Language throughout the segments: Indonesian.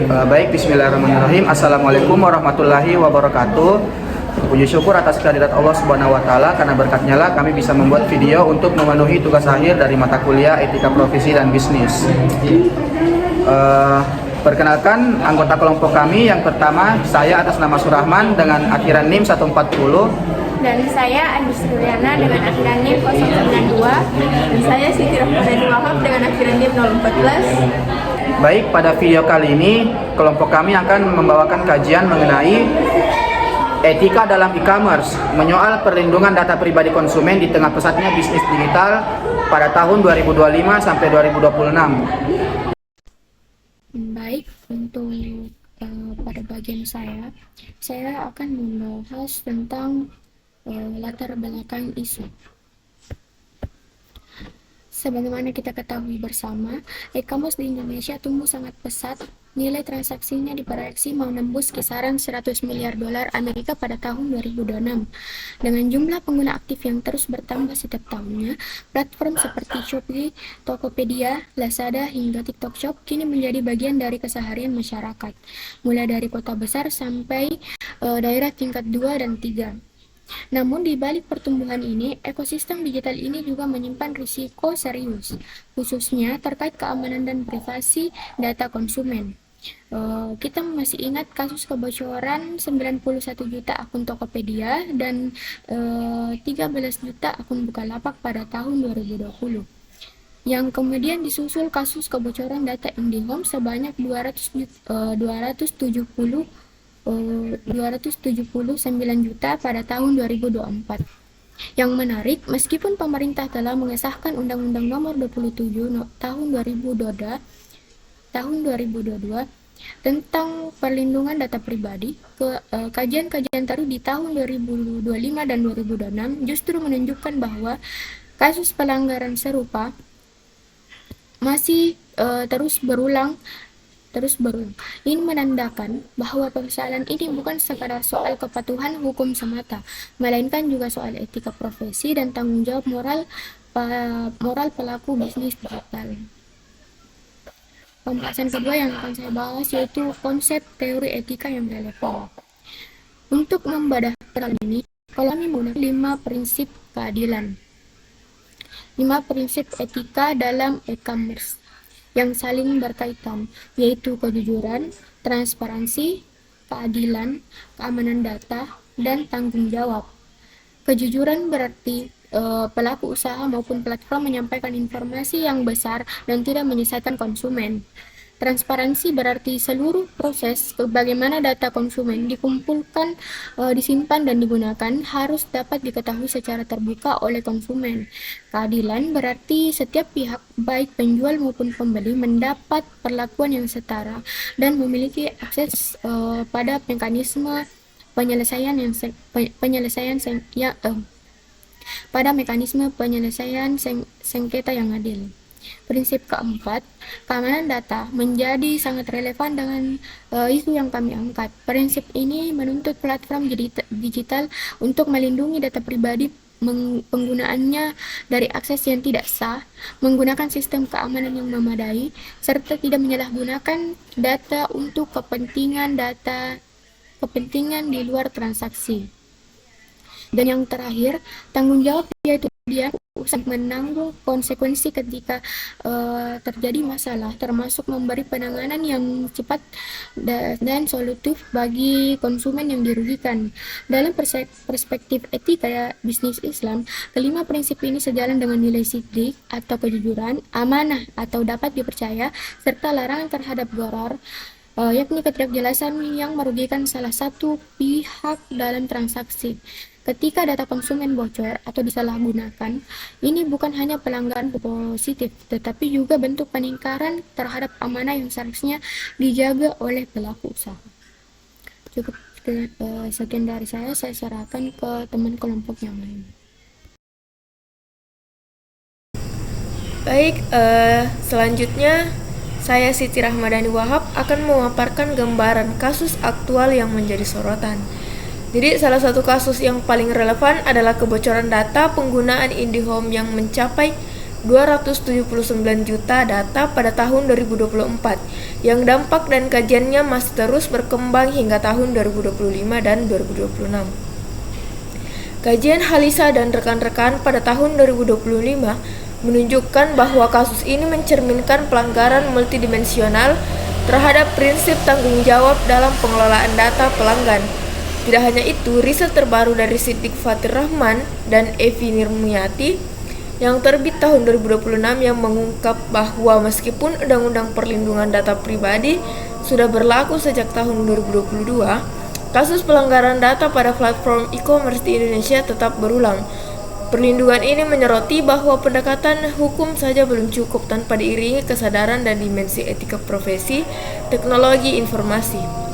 Baik, bismillahirrahmanirrahim. Assalamualaikum warahmatullahi wabarakatuh. Puji syukur atas kehadirat Allah Subhanahu wa taala, karena berkatnya lah kami bisa membuat video untuk memenuhi tugas akhir dari mata kuliah Etika Profesi dan Bisnis. Perkenalkan anggota kelompok kami. Yang pertama, saya atas nama Surahman dengan akhiran NIM 140. Dan saya Andi Suryana dengan akhiran NIM 092. Dan saya Siti Rahmadani Wahab dengan akhiran NIM 014. Baik, pada video kali ini kelompok kami akan membawakan kajian mengenai etika dalam e-commerce, menyoal perlindungan data pribadi konsumen di tengah pesatnya bisnis digital pada tahun 2025 sampai 2026. Baik, untuk pada bagian saya akan membahas tentang latar belakang isu. Sebagaimana kita ketahui bersama, e-commerce di Indonesia tumbuh sangat pesat. Nilai transaksinya diproyeksi menembus kisaran 100 miliar dolar Amerika pada tahun 2026. Dengan jumlah pengguna aktif yang terus bertambah setiap tahunnya, platform seperti Shopee, Tokopedia, Lazada, hingga TikTok Shop kini menjadi bagian dari keseharian masyarakat, mulai dari kota besar sampai daerah tingkat 2 dan 3. Namun di balik pertumbuhan ini, ekosistem digital ini juga menyimpan risiko serius, khususnya terkait keamanan dan privasi data konsumen. Kita masih ingat kasus kebocoran 91 juta akun Tokopedia dan 13 juta akun Bukalapak pada tahun 2020. Yang kemudian disusul kasus kebocoran data IndiHome sebanyak 279 juta pada tahun 2024. Yang menarik, meskipun pemerintah telah mengesahkan Undang-Undang Nomor 27 tahun 2022 tentang perlindungan data pribadi, kajian-kajian terbaru di tahun 2025 dan 2026 justru menunjukkan bahwa kasus pelanggaran serupa masih terus berulang. Ini menandakan bahwa persoalan ini bukan sekadar soal kepatuhan hukum semata, melainkan juga soal etika profesi dan tanggung jawab moral pelaku bisnis digital. Pembahasan kedua yang akan saya bahas yaitu konsep teori etika yang relevan. Untuk membedah hal ini, kami menggunakan 5 prinsip keadilan. 5 prinsip etika dalam e-commerce yang saling berkaitan, yaitu kejujuran, transparansi, keadilan, keamanan data, dan tanggung jawab. Kejujuran berarti pelaku usaha maupun platform menyampaikan informasi yang besar dan tidak menyesatkan konsumen. Transparansi berarti seluruh proses bagaimana data konsumen dikumpulkan, disimpan, dan digunakan harus dapat diketahui secara terbuka oleh konsumen. Keadilan berarti setiap pihak, baik penjual maupun pembeli, mendapat perlakuan yang setara dan memiliki akses pada mekanisme penyelesaian sengketa yang adil. Prinsip keempat, keamanan data menjadi sangat relevan dengan isu yang kami angkat. Prinsip ini menuntut platform digital untuk melindungi data pribadi penggunaannya dari akses yang tidak sah, menggunakan sistem keamanan yang memadai, serta tidak menyalahgunakan data untuk kepentingan di luar transaksi. Dan yang terakhir, tanggung jawab, yaitu dia menanggung konsekuensi ketika terjadi masalah, termasuk memberi penanganan yang cepat dan solutif bagi konsumen yang dirugikan. Dalam perspektif etika bisnis Islam, kelima prinsip ini sejalan dengan nilai siddiq atau kejujuran, amanah atau dapat dipercaya, serta larangan terhadap gharar, yakni ketidakjelasan yang merugikan salah satu pihak dalam transaksi. Ketika data konsumen bocor atau disalahgunakan, ini bukan hanya pelanggaran positif, tetapi juga bentuk peningkaran terhadap amanah yang seharusnya dijaga oleh pelaku usaha. Cukup sekian dari saya serahkan ke teman kelompok yang lain. Baik, selanjutnya saya Siti Rahmadani Wahab akan memaparkan gambaran kasus aktual yang menjadi sorotan. Jadi salah satu kasus yang paling relevan adalah kebocoran data penggunaan IndiHome yang mencapai 279 juta data pada tahun 2024, yang dampak dan kajiannya masih terus berkembang hingga tahun 2025 dan 2026. Kajian Halisa dan rekan-rekan pada tahun 2025 menunjukkan bahwa kasus ini mencerminkan pelanggaran multidimensional terhadap prinsip tanggung jawab dalam pengelolaan data pelanggan. Tidak hanya itu, riset terbaru dari Siddiq Fatir Rahman dan Evi Nurmiati yang terbit tahun 2026 yang mengungkap bahwa meskipun Undang-Undang Perlindungan Data Pribadi sudah berlaku sejak tahun 2022, kasus pelanggaran data pada platform e-commerce di Indonesia tetap berulang. Perlindungan ini menyoroti bahwa pendekatan hukum saja belum cukup tanpa diiringi kesadaran dan dimensi etika profesi teknologi informasi.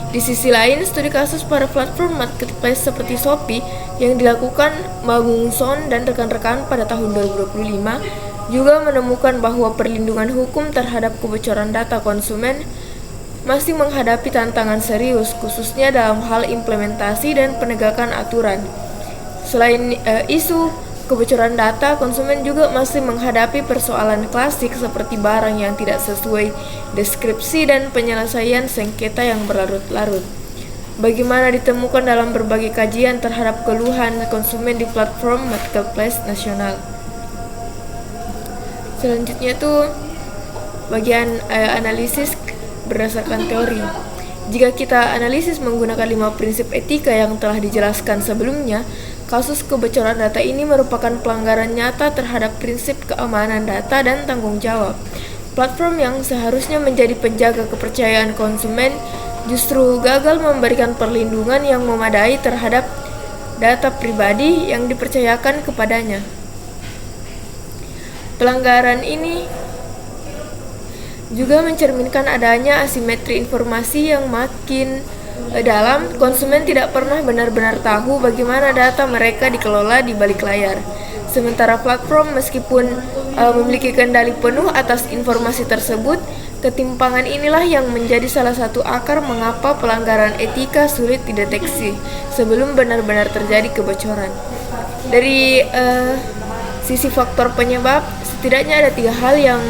Di sisi lain, studi kasus pada platform marketplace seperti Shopee yang dilakukan Magungson dan rekan-rekan pada tahun 2025 juga menemukan bahwa perlindungan hukum terhadap kebocoran data konsumen masih menghadapi tantangan serius, khususnya dalam hal implementasi dan penegakan aturan. Selain isu kebocoran data, konsumen juga masih menghadapi persoalan klasik seperti barang yang tidak sesuai deskripsi dan penyelesaian sengketa yang berlarut-larut. Bagaimana ditemukan dalam berbagai kajian terhadap keluhan konsumen di platform marketplace nasional. Selanjutnya itu bagian analisis berdasarkan teori. Jika kita analisis menggunakan 5 prinsip etika yang telah dijelaskan sebelumnya, kasus kebocoran data ini merupakan pelanggaran nyata terhadap prinsip keamanan data dan tanggung jawab. Platform yang seharusnya menjadi penjaga kepercayaan konsumen justru gagal memberikan perlindungan yang memadai terhadap data pribadi yang dipercayakan kepadanya. Pelanggaran ini juga mencerminkan adanya asimetri informasi yang makin dalam. Konsumen tidak pernah benar-benar tahu bagaimana data mereka dikelola di balik layar. Sementara platform meskipun memiliki kendali penuh atas informasi tersebut, ketimpangan inilah yang menjadi salah satu akar mengapa pelanggaran etika sulit dideteksi sebelum benar-benar terjadi kebocoran. Dari sisi faktor penyebab, setidaknya ada 3 hal yang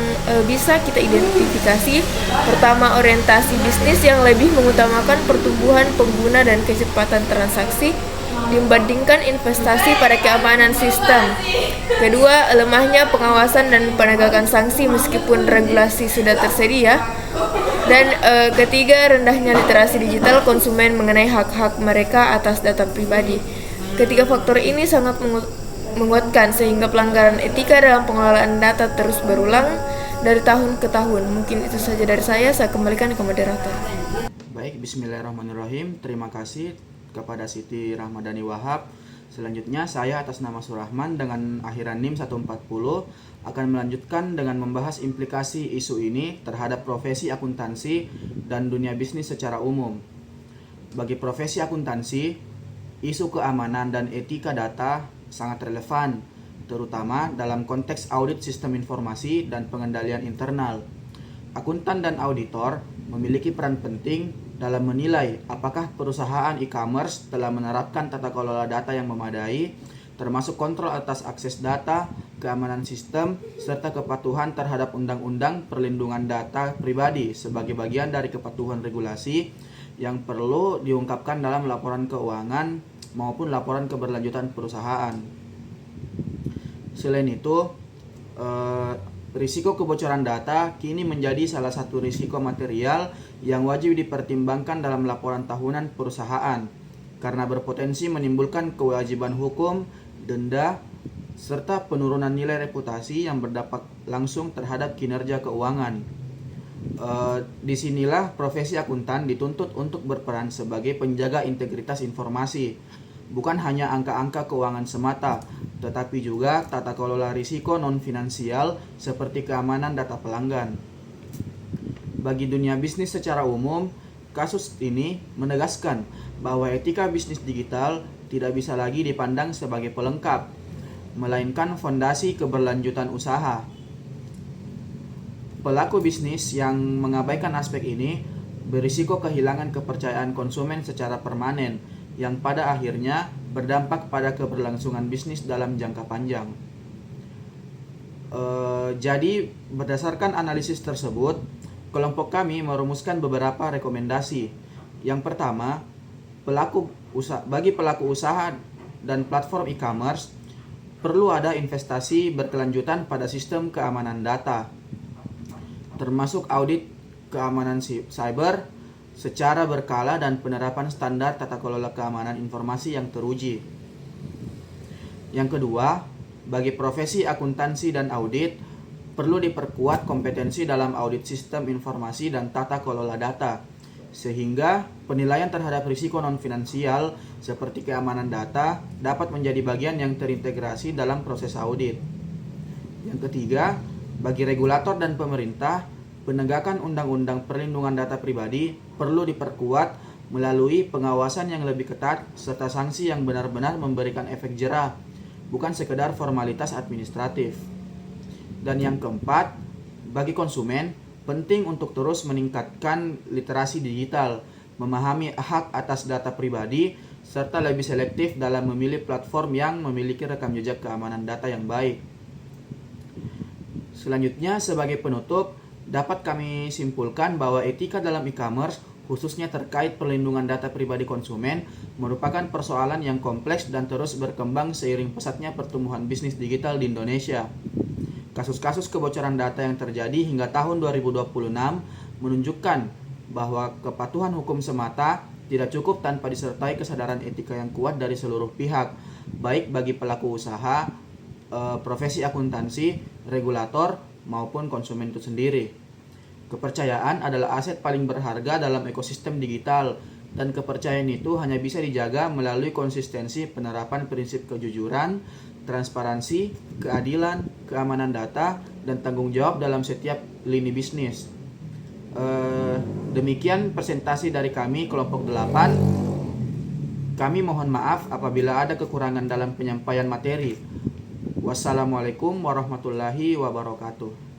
bisa kita identifikasi. Pertama, orientasi bisnis yang lebih mengutamakan pertumbuhan pengguna dan kecepatan transaksi dibandingkan investasi pada keamanan sistem. Kedua, lemahnya pengawasan dan penegakan sanksi meskipun regulasi sudah tersedia. Dan ketiga, rendahnya literasi digital konsumen mengenai hak-hak mereka atas data pribadi. Ketiga faktor ini sangat menguatkan sehingga pelanggaran etika dalam pengelolaan data terus berulang dari tahun ke tahun. Mungkin itu saja dari saya kembalikan ke moderator. Baik, bismillahirrahmanirrahim. Terima kasih kepada Siti Rahmadani Wahab. Selanjutnya saya atas nama Surahman dengan akhiran NIM 140 akan melanjutkan dengan membahas implikasi isu ini terhadap profesi akuntansi dan dunia bisnis secara umum. Bagi profesi akuntansi, isu keamanan dan etika data sangat relevan, terutama dalam konteks audit sistem informasi dan pengendalian internal. Akuntan dan auditor memiliki peran penting dalam menilai apakah perusahaan e-commerce telah menerapkan tata kelola data yang memadai, termasuk kontrol atas akses data, keamanan sistem, serta kepatuhan terhadap Undang-Undang Perlindungan Data Pribadi sebagai bagian dari kepatuhan regulasi yang perlu diungkapkan dalam laporan keuangan maupun laporan keberlanjutan perusahaan. Selain itu, risiko kebocoran data kini menjadi salah satu risiko material yang wajib dipertimbangkan dalam laporan tahunan perusahaan karena berpotensi menimbulkan kewajiban hukum, denda, serta penurunan nilai reputasi yang berdampak langsung terhadap kinerja keuangan. Disinilah profesi akuntan dituntut untuk berperan sebagai penjaga integritas informasi, bukan hanya angka-angka keuangan semata, tetapi juga tata kelola risiko non-finansial seperti keamanan data pelanggan. Bagi dunia bisnis secara umum, kasus ini menegaskan bahwa etika bisnis digital tidak bisa lagi dipandang sebagai pelengkap, melainkan fondasi keberlanjutan usaha. Pelaku bisnis yang mengabaikan aspek ini berisiko kehilangan kepercayaan konsumen secara permanen, yang pada akhirnya berdampak pada keberlangsungan bisnis dalam jangka panjang. Jadi berdasarkan analisis tersebut, kelompok kami merumuskan beberapa rekomendasi. Yang pertama, bagi pelaku usaha dan platform e-commerce perlu ada investasi berkelanjutan pada sistem keamanan data, termasuk audit keamanan cyber secara berkala dan penerapan standar tata kelola keamanan informasi yang teruji. Yang kedua, bagi profesi akuntansi dan audit perlu diperkuat kompetensi dalam audit sistem informasi dan tata kelola data, sehingga penilaian terhadap risiko non-finansial seperti keamanan data dapat menjadi bagian yang terintegrasi dalam proses audit. Yang ketiga, bagi regulator dan pemerintah, penegakan undang-undang perlindungan data pribadi perlu diperkuat melalui pengawasan yang lebih ketat serta sanksi yang benar-benar memberikan efek jera, bukan sekedar formalitas administratif. Dan yang keempat, bagi konsumen, penting untuk terus meningkatkan literasi digital, memahami hak atas data pribadi, serta lebih selektif dalam memilih platform yang memiliki rekam jejak keamanan data yang baik. Selanjutnya, sebagai penutup, dapat kami simpulkan bahwa etika dalam e-commerce, khususnya terkait perlindungan data pribadi konsumen, merupakan persoalan yang kompleks dan terus berkembang seiring pesatnya pertumbuhan bisnis digital di Indonesia. Kasus-kasus kebocoran data yang terjadi hingga tahun 2026 menunjukkan bahwa kepatuhan hukum semata tidak cukup tanpa disertai kesadaran etika yang kuat dari seluruh pihak, baik bagi pelaku usaha, profesi akuntansi, regulator, maupun konsumen itu sendiri. Kepercayaan adalah aset paling berharga dalam ekosistem digital, dan kepercayaan itu hanya bisa dijaga melalui konsistensi penerapan prinsip kejujuran, transparansi, keadilan, keamanan data, dan tanggung jawab dalam setiap lini bisnis. Demikian presentasi dari kami kelompok 8. Kami mohon maaf apabila ada kekurangan dalam penyampaian materi. Wassalamualaikum warahmatullahi wabarakatuh.